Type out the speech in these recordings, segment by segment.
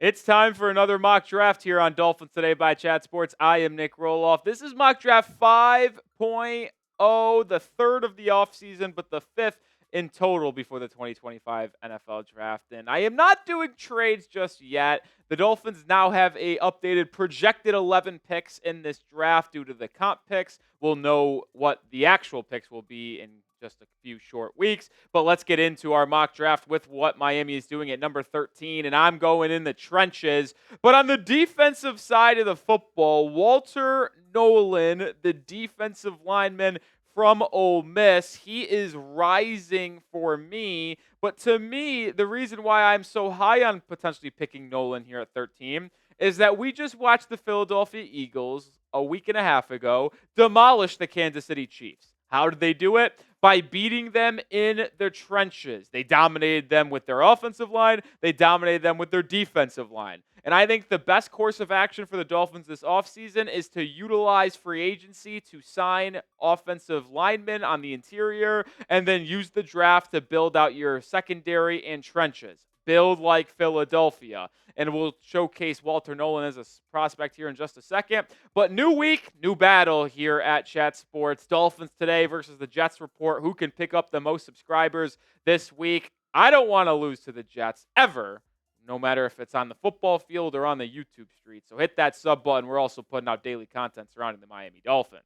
It's time for another mock draft here on Dolphins Today by Chat Sports. I am Nic Rohloff. This is mock draft 5.0, the third of the offseason, but the fifth in total before the 2025 NFL Draft. And I am not doing trades just yet. The Dolphins now have a updated projected 11 picks in this draft due to the comp picks. We'll know what the actual picks will be in just a few short weeks. But let's get into our mock draft with what Miami is doing at number 13. And I'm going in the trenches. But on the defensive side of the football, Walter Nolen, the defensive lineman from Ole Miss, he is rising for me. But to me, the reason why I'm so high on potentially picking Nolen here at 13 is that we just watched the Philadelphia Eagles a week and a half ago demolish the Kansas City Chiefs. How did they do it? By beating them in their trenches. They dominated them with their offensive line. They dominated them with their defensive line. And I think the best course of action for the Dolphins this offseason is to utilize free agency to sign offensive linemen on the interior and then use the draft to build out your secondary and trenches. Build like Philadelphia. And we'll showcase Walter Nolen as a prospect here in just a second. But new week, new battle here at Chat Sports. Dolphins Today versus the Jets report. Who can pick up the most subscribers this week? I don't want to lose to the Jets ever, no matter if it's on the football field or on the YouTube street. So hit that sub button. We're also putting out daily content surrounding the Miami Dolphins.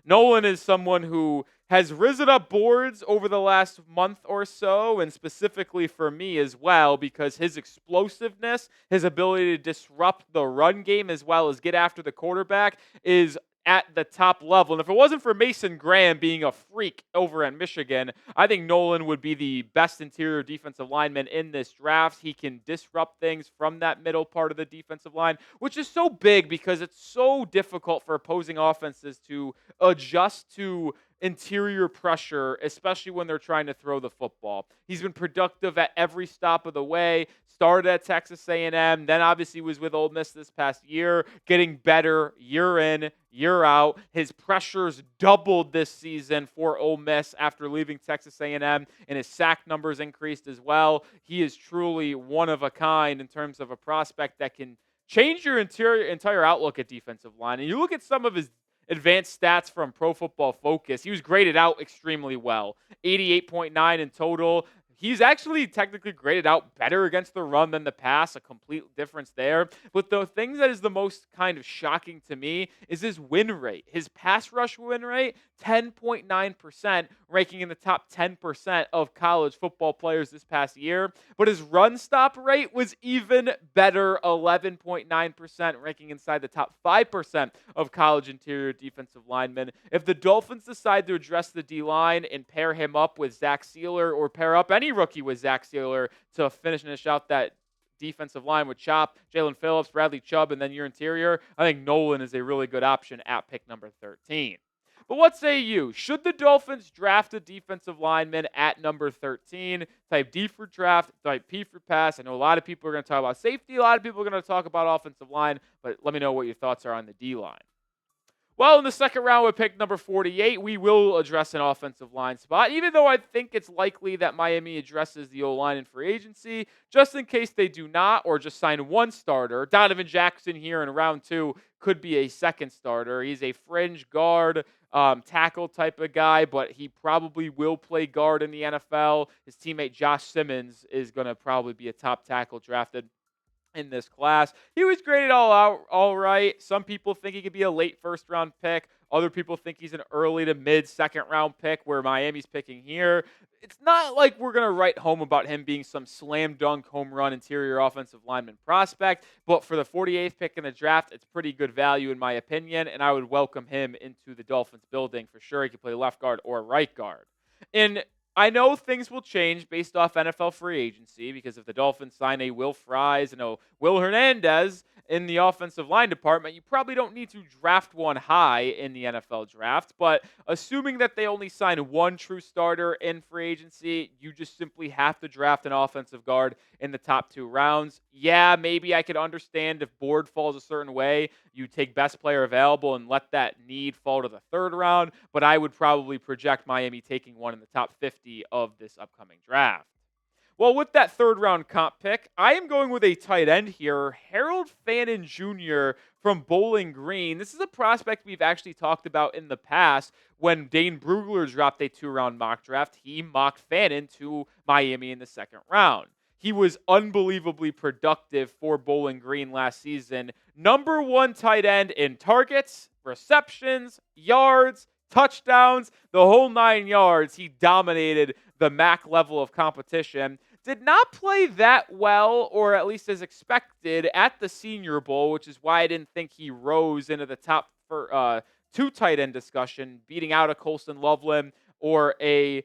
Nolen is someone who has risen up boards over the last month or so, and specifically for me as well, because his explosiveness, his ability to disrupt the run game as well as get after the quarterback is at the top level. And if it wasn't for Mason Graham being a freak over at Michigan, I think Nolen would be the best interior defensive lineman in this draft. He can disrupt things from that middle part of the defensive line, which is so big because it's so difficult for opposing offenses to adjust to interior pressure, especially when they're trying to throw the football. He's been productive at every stop of the way. Started at Texas A&M, then obviously was with Ole Miss this past year, getting better year in, year out. His pressures doubled this season for Ole Miss after leaving Texas A&M, and his sack numbers increased as well. He is truly one of a kind in terms of a prospect that can change your entire outlook at defensive line. And you look at some of his advanced stats from Pro Football Focus. He was graded out extremely well. 88.9 in total. He's actually technically graded out better against the run than the pass, a complete difference there. But the thing that is the most kind of shocking to me is his win rate. His pass rush win rate, 10.9%, ranking in the top 10% of college football players this past year. But his run stop rate was even better, 11.9%, ranking inside the top 5% of college interior defensive linemen. If the Dolphins decide to address the D-line and pair him up with Zach Sealer or pair up any rookie with Zach Sealer to finish out that defensive line with Chop, Jalen Phillips, Bradley Chubb, and then your interior, I think Nolen is a really good option at pick number 13. But what say you? Should the Dolphins draft a defensive lineman at number 13? Type D for draft, type P for pass. I know a lot of people are going to talk about safety. A lot of people are going to talk about offensive line. But let me know what your thoughts are on the D-line. Well, in the second round with pick number 48, we will address an offensive line spot, even though I think it's likely that Miami addresses the O-line in free agency. Just in case they do not, or just sign one starter, Donovan Jackson here in round 2 could be a second starter. He's a fringe guard, tackle type of guy, but he probably will play guard in the NFL. His teammate Josh Simmons is going to probably be a top tackle drafted in this class. He was graded all right. Some people think he could be a late first round pick. Other people think he's an early to mid second round pick where Miami's picking here. It's not like we're going to write home about him being some slam dunk home run interior offensive lineman prospect, but for the 48th pick in the draft, it's pretty good value in my opinion, and I would welcome him into the Dolphins building for sure. He could play left guard or right guard. And I know things will change based off NFL free agency because if the Dolphins sign a Will Fries and a Will Hernandez in the offensive line department, you probably don't need to draft one high in the NFL draft. But assuming that they only sign one true starter in free agency, you just simply have to draft an offensive guard in the top 2 rounds. Yeah, maybe I could understand if board falls a certain way, you take best player available and let that need fall to the 3rd round. But I would probably project Miami taking one in the top 50 of this upcoming draft. Well, with that third round comp pick, I am going with a tight end here, Harold Fannin Jr. from Bowling Green. This is a prospect we've actually talked about in the past. When Dane Brugler dropped a 2-round mock draft, he mocked Fannin to Miami in the second round. He was unbelievably productive for Bowling Green last season. Number one tight end in targets, receptions, yards, touchdowns, the whole 9 yards. He dominated the MAC level of competition. Did not play that well, or at least as expected, at the Senior Bowl, which is why I didn't think he rose into the top for, two tight end discussion, beating out a Colston Loveland or a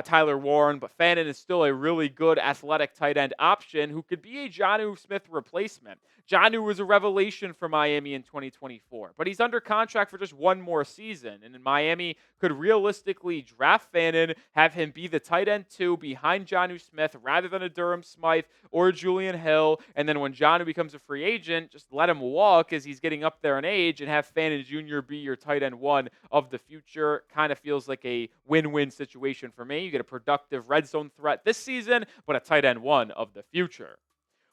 Tyler Warren, but Fannin is still a really good athletic tight end option who could be a Jonnu Smith replacement. Jonnu was a revelation for Miami in 2024, but he's under contract for just one more season, and Miami could realistically draft Fannin, have him be the tight end 2 behind Jonnu Smith rather than a Durham Smythe or a Julian Hill, and then when Jonnu becomes a free agent, just let him walk as he's getting up there in age and have Fannin Jr. be your tight end 1 of the future. Kind of feels like a win-win situation for me. You get a productive red zone threat this season, but a tight end 1 of the future.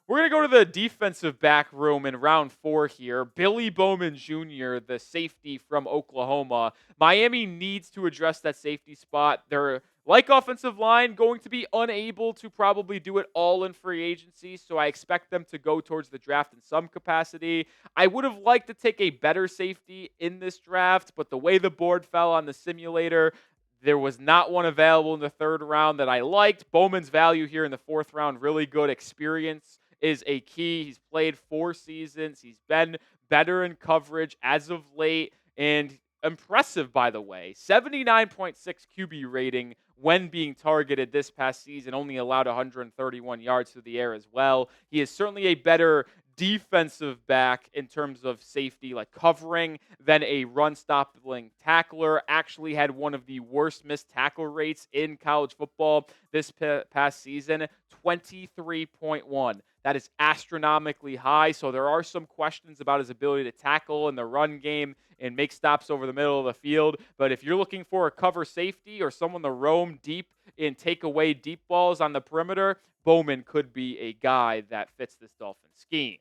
We're going to go to the defensive back room in round 4 here. Billy Bowman Jr., the safety from Oklahoma. Miami needs to address that safety spot. They're, like offensive line, going to be unable to probably do it all in free agency, so I expect them to go towards the draft in some capacity. I would have liked to take a better safety in this draft, but the way the board fell on the simulator, there was not one available in the third round that I liked. Bowman's value here in the fourth round, really good experience is a key. He's played 4 seasons. He's been better in coverage as of late, and impressive, by the way. 79.6 QB rating when being targeted this past season, only allowed 131 yards through the air as well. He is certainly a better defensive back in terms of safety, like covering, than a run-stopping tackler. Actually had one of the worst missed tackle rates in college football this past season, 23.1. That is astronomically high, so there are some questions about his ability to tackle in the run game and make stops over the middle of the field. But if you're looking for a cover safety or someone to roam deep and take away deep balls on the perimeter, Bowman could be a guy that fits this Dolphins scheme.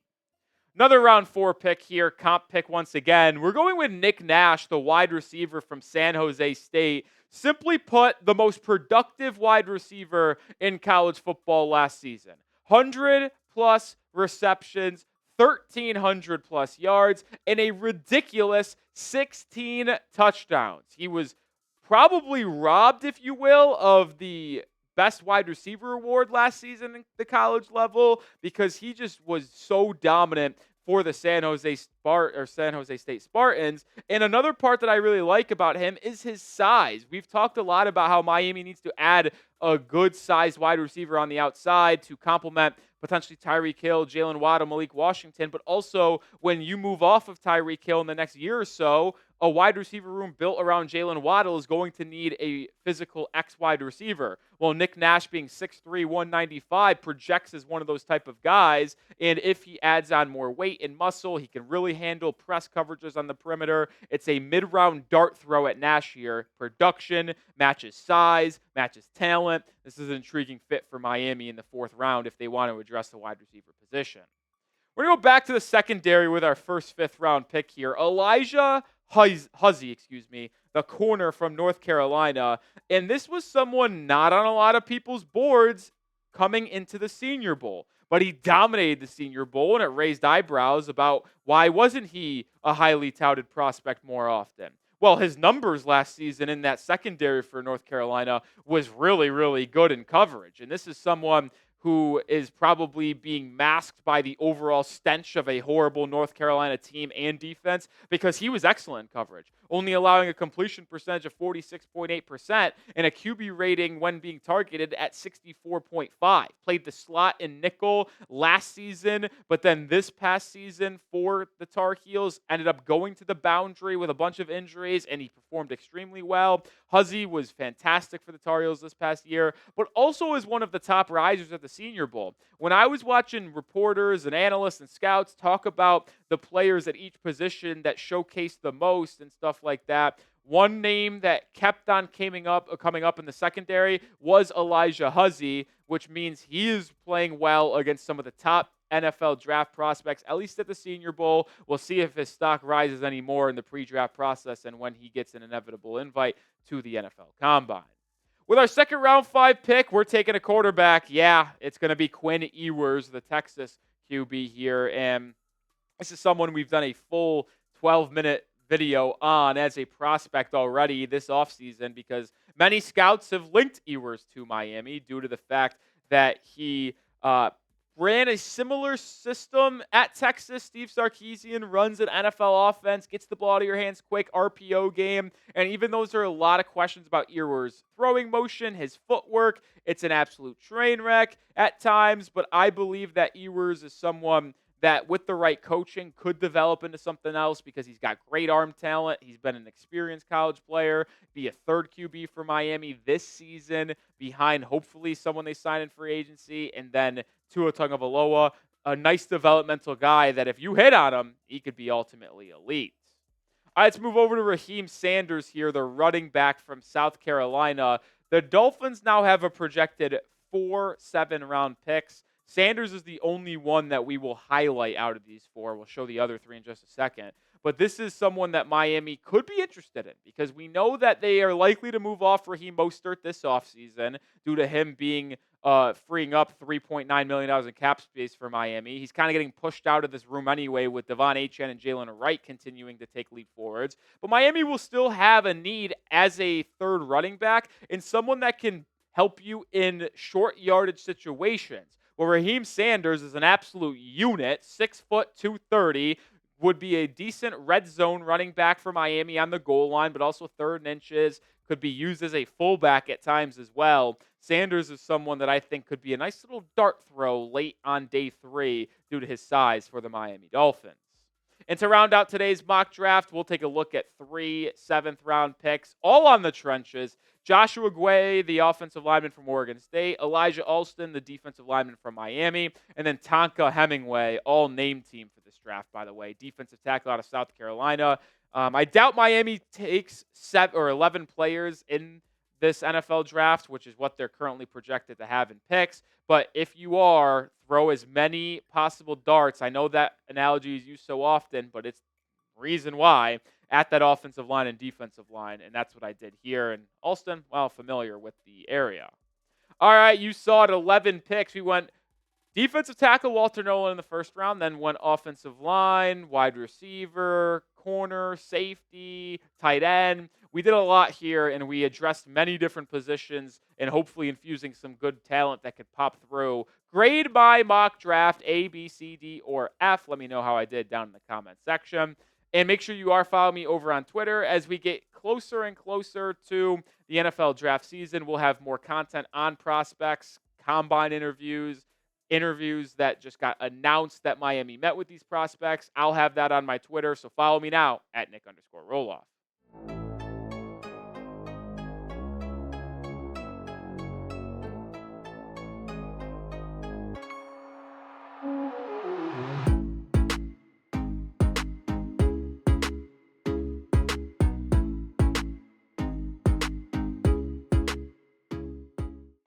Another round 4 pick here, comp pick once again. We're going with Nick Nash, the wide receiver from San Jose State. Simply put, the most productive wide receiver in college football last season. 100-plus receptions, 1,300-plus yards, and a ridiculous 16 touchdowns. He was probably robbed, if you will, of the best wide receiver award last season at the college level because he just was so dominant for the San Jose State Spartans. And another part that I really like about him is his size. We've talked a lot about how Miami needs to add a good-sized wide receiver on the outside to complement potentially Tyreek Hill, Jalen Waddle, Malik Washington, but also when you move off of Tyreek Hill in the next year or so, a wide receiver room built around Jalen Waddle is going to need a physical X wide receiver. Well, Nick Nash being 6'3", 195 projects as one of those type of guys, and if he adds on more weight and muscle, he can really handle press coverages on the perimeter. It's a mid-round dart throw at Nash here. Production matches size, matches talent. This is an intriguing fit for Miami in the 4th round if they want to address the wide receiver position. We're going to go back to the secondary with our first 5th round pick here. Elijah Huzzie, the corner from North Carolina. And this was someone not on a lot of people's boards coming into the Senior Bowl. But he dominated the Senior Bowl, and it raised eyebrows about why wasn't he a highly touted prospect more often. Well, his numbers last season in that secondary for North Carolina was really, really good in coverage. And this is someone who is probably being masked by the overall stench of a horrible North Carolina team and defense because he was excellent in coverage, only allowing a completion percentage of 46.8% and a QB rating when being targeted at 64.5. Played the slot and nickel last season, but then this past season for the Tar Heels ended up going to the boundary with a bunch of injuries, and he performed extremely well. Huzzie was fantastic for the Tar Heels this past year, but also is one of the top risers at the Senior Bowl. When I was watching reporters and analysts and scouts talk about the players at each position that showcased the most and stuff like that, One name that kept on coming up in the secondary was Elijah Huzzie, which means he is playing well against some of the top NFL draft prospects, at least at the Senior Bowl. We'll see if his stock rises anymore in the pre-draft process and when he gets an inevitable invite to the NFL Combine. With our second round 5 pick, we're taking a quarterback. Yeah, it's going to be Quinn Ewers, the Texas QB here. And this is someone we've done a full 12-minute video on as a prospect already this offseason because many scouts have linked Ewers to Miami due to the fact that he ran a similar system at Texas. Steve Sarkisian runs an NFL offense, gets the ball out of your hands quick, RPO game. And even though there are a lot of questions about Ewers' throwing motion, his footwork, it's an absolute train wreck at times. But I believe that Ewers is someone that with the right coaching could develop into something else because he's got great arm talent. He's been an experienced college player, be a third QB for Miami this season behind hopefully someone they sign in free agency, and then Tua Tagovailoa, a nice developmental guy that if you hit on him, he could be ultimately elite. All right, let's move over to Raheem Sanders here, the running back from South Carolina. The Dolphins now have a projected 4 7-round picks. Sanders is the only one that we will highlight out of these 4. We'll show the other 3 in just a second. But this is someone that Miami could be interested in because we know that they are likely to move off Raheem Mostert this offseason due to him being freeing up $3.9 million in cap space for Miami. He's kind of getting pushed out of this room anyway with Devon Achane and Jalen Wright continuing to take lead forwards. But Miami will still have a need as a third running back and someone that can help you in short yardage situations. Well, Raheem Sanders is an absolute unit, 6 foot 230, would be a decent red zone running back for Miami on the goal line, but also third and inches, could be used as a fullback at times as well. Sanders is someone that I think could be a nice little dart throw late on day 3 due to his size for the Miami Dolphins. And to round out today's mock draft, we'll take a look at 3 7th-round picks, all on the trenches. Joshua Guay, the offensive lineman from Oregon State, Elijah Alston, the defensive lineman from Miami, and then Tonka Hemingway, all name team for this draft, by the way, defensive tackle out of South Carolina. I doubt Miami takes 7 or 11 players in this NFL draft, which is what they're currently projected to have in picks. But if you are, throw as many possible darts. I know that analogy is used so often, but it's the reason why at that offensive line and defensive line, and that's what I did here. And Alston, well, familiar with the area. All right, you saw it, 11 picks. We went defensive tackle Walter Nolen in the first round, then went offensive line, wide receiver, corner, safety, tight end. We did a lot here, and we addressed many different positions and hopefully infusing some good talent that could pop through. Grade my mock draft A, B, C, D, or F. Let me know how I did down in the comment section. And make sure you are following me over on Twitter as we get closer and closer to the NFL draft season. We'll have more content on prospects, combine interviews that just got announced that Miami met with these prospects. I'll have that on my Twitter, so follow me now at Nic_Rohloff.